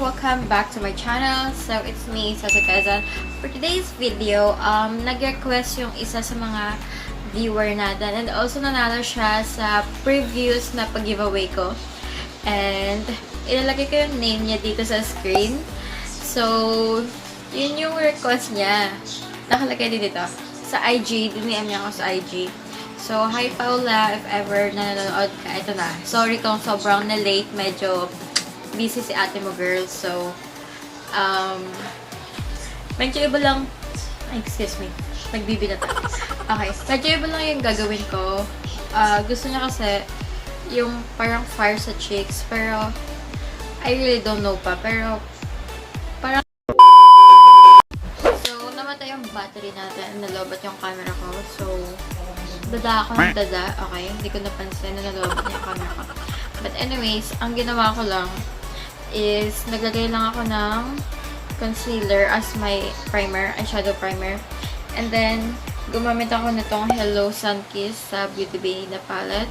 Welcome back to my channel. So, it's me, Cessy Quezon. For today's video, nag-request yung isa sa mga viewer natin. And also, nanalo siya sa previous na pag-giveaway ko. And, ilalagay ko yung name niya dito sa screen. So, yun yung request niya. Nakalagay din dito. Sa IG, diniem niya ako sa IG. So, hi Paula, if ever nanonood ka, ito na. Sorry kung sobrang na-late, medyo busy si ate mo, girl. So, medyo iba lang, excuse me, nagbibi na tayo. Okay, medyo iba lang yung gagawin ko. Gusto niya kasi yung parang fire sa cheeks, pero I really don't know pa, pero parang so, namatay yung battery natin, nalobat yung camera ko. So, dada ako ng dada. Okay, hindi ko napansin na nalobat yung camera ko. But anyways, ang ginawa ko lang is naglagay lang ako ng concealer as my primer, eyeshadow primer. And then, gumamit ako nitong Hello Sunkiss sa Beauty Bay na palette.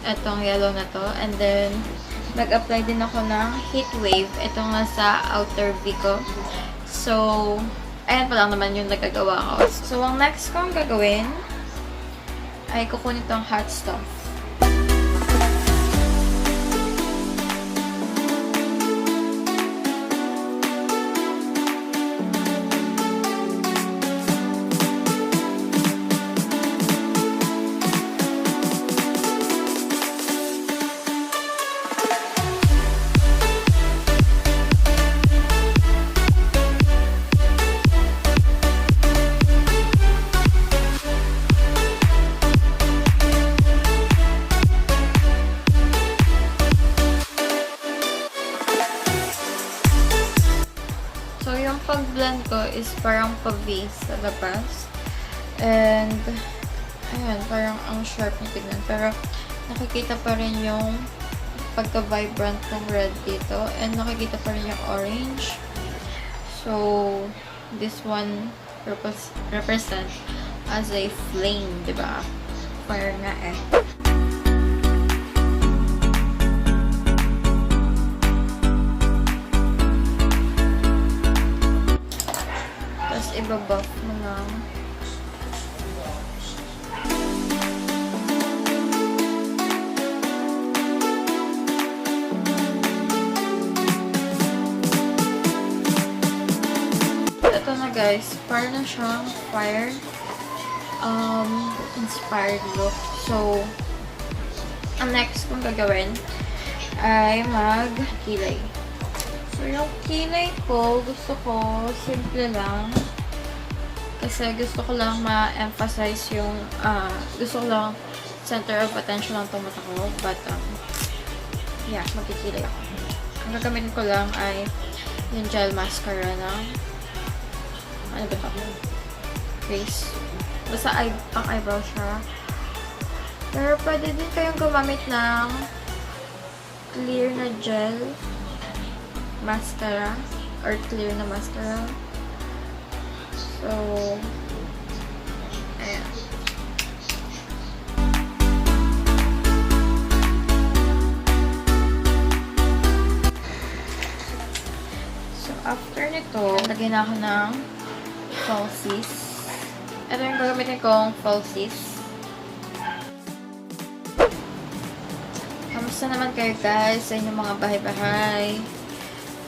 Itong yellow na to. And then, nag-apply din ako ng Heat Wave. Itong nasa outer V ko. So, ayan pa lang naman yung nagagawa ko. So, ang next kong gagawin ay kukunin itong hot stuff. So, yung pag-blend ko is parang pa-V sa labas. And, ayan, parang ang sharp na tignan. Pero, nakikita pa rin yung pagka-vibrant ng red dito. And, nakikita pa rin yung orange. So, this one represent as a flame, diba? Fire nga eh. Ibabuff mo lang. Ito na guys, parang na siyang fire inspired look. So, ang next kong gagawin ay mag-kilay. So, yung kilay ko, gusto ko simple lang. Kasi gusto ko lang ma-emphasize yung, gusto ko lang center of attention ng mata ko. But, yeah, magkikilay ako. Ang gagamitin ko lang ay yung gel mascara ng, ano ba ito? Kris. Basta pang eyebrow siya. Pero pwede din kayong gumamit ng clear na gel mascara or clear na mascara. So, ayan. So, after nito, lagyan na ako ng falsies. Ito yung gagamitin kong falsies. Kamusta naman kayo guys sa inyong mga bahay-bahay?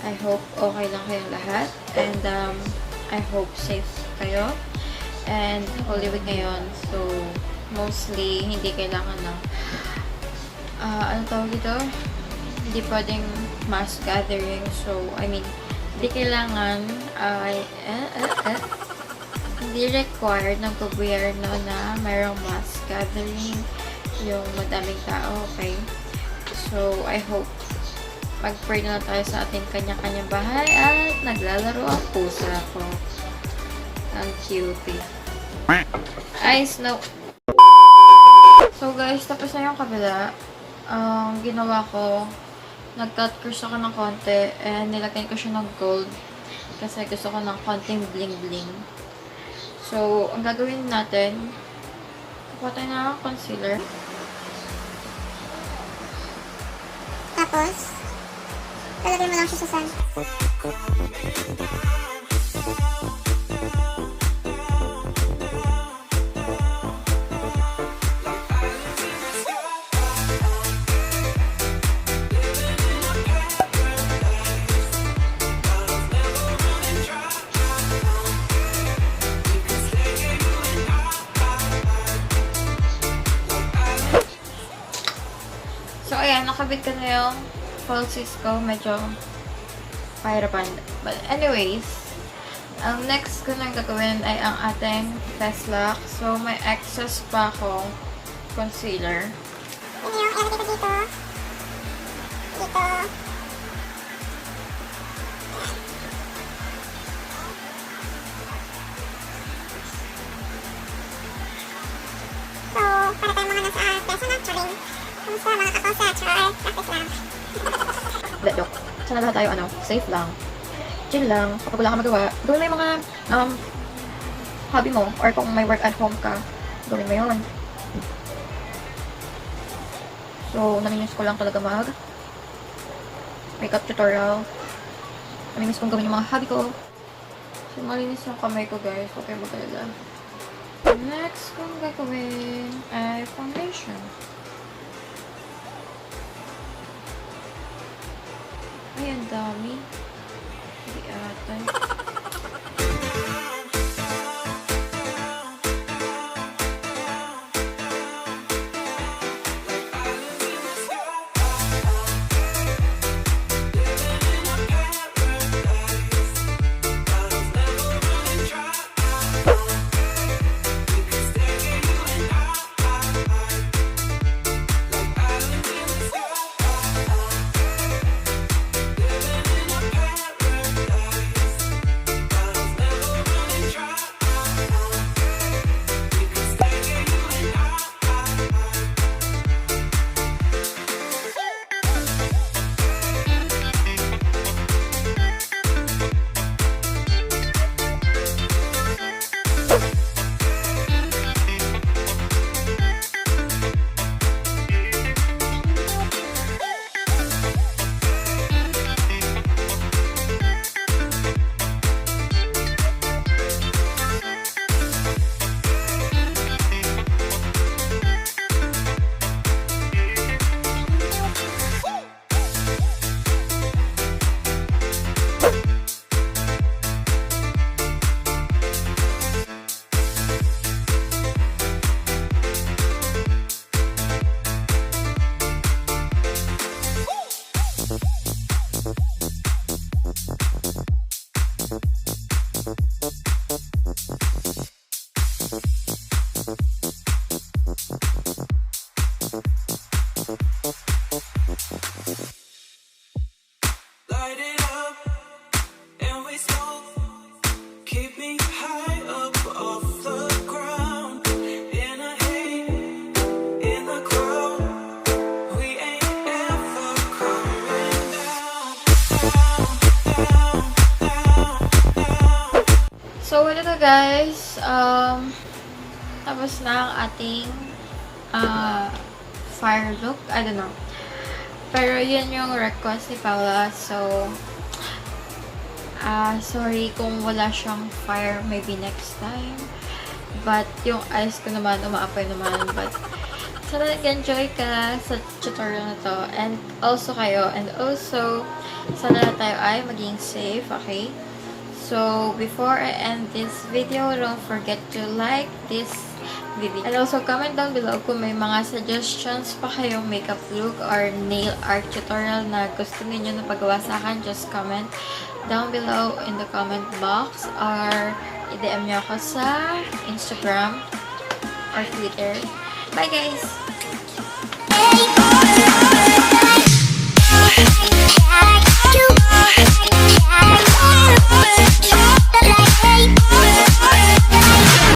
I hope okay lang kayong lahat. And, I hope safe kayo. And Holy Week ngayon. So, mostly, hindi kailangan ng ano tawag dito? Hindi pwedeng mass gathering. So, I mean, hindi kailangan hindi required ng gobyerno na mayroong mass gathering yung madaming tao. Okay? So, I hope mag-pray na tayo sa ating kanya-kanyang bahay at naglalaro ang pusa ko. Ang cutie. Ay, snow. So guys, tapos na yung kabila. Ang ginawa ko, nag-cut curls ako ng konti and nilagay ko siya ng gold kasi gusto ko ng konting bling-bling. So, ang gagawin natin, kuha tayo ng concealer. Tapos, Lalagay mo lang siya sa sun. So, ayan, nakabit ko na yung falsies ko. Medyo pahirapan. But anyways, ang next ko nang gagawin ay ang ating face lock. So, may excess pa akong concealer. Yun yung ilalagay ko dito. Dito. So, para tayo mga nasa personal charing. Kamusta mga kakosa? Char, practice lang. Let joke. Sana lahat tayo, safe lang. Chill lang. Kapag wala kang magawa, gawin mo yung mga, hobby mo. Or kung may work at home ka, gawin mo yun. So, namimiss ko lang talaga makeup tutorial. Namimiss kong gawin yung mga hobby ko. So, malinis yung kamay ko, guys. Okay, magkalala. Next kong gagawin ay foundation. Ay, ang dami. Hindi ata. So, ito guys, tapos na ang ating fire look. I don't know. Pero yun yung request ni Paula. So, sorry kung wala siyang fire, maybe next time. But yung eyes ko naman, umaapoy naman. But, sana nag-enjoy ka sa tutorial na to. And also kayo. And also, sana tayo ay maging safe, okay? So, before I end this video, don't forget to like this video. And also, comment down below kung may mga suggestions pa kayong makeup look or nail art tutorial na gusto niyo na pagawa sa akin. Just comment down below in the comment box or i-DM nyo ako sa Instagram or Twitter. Bye guys!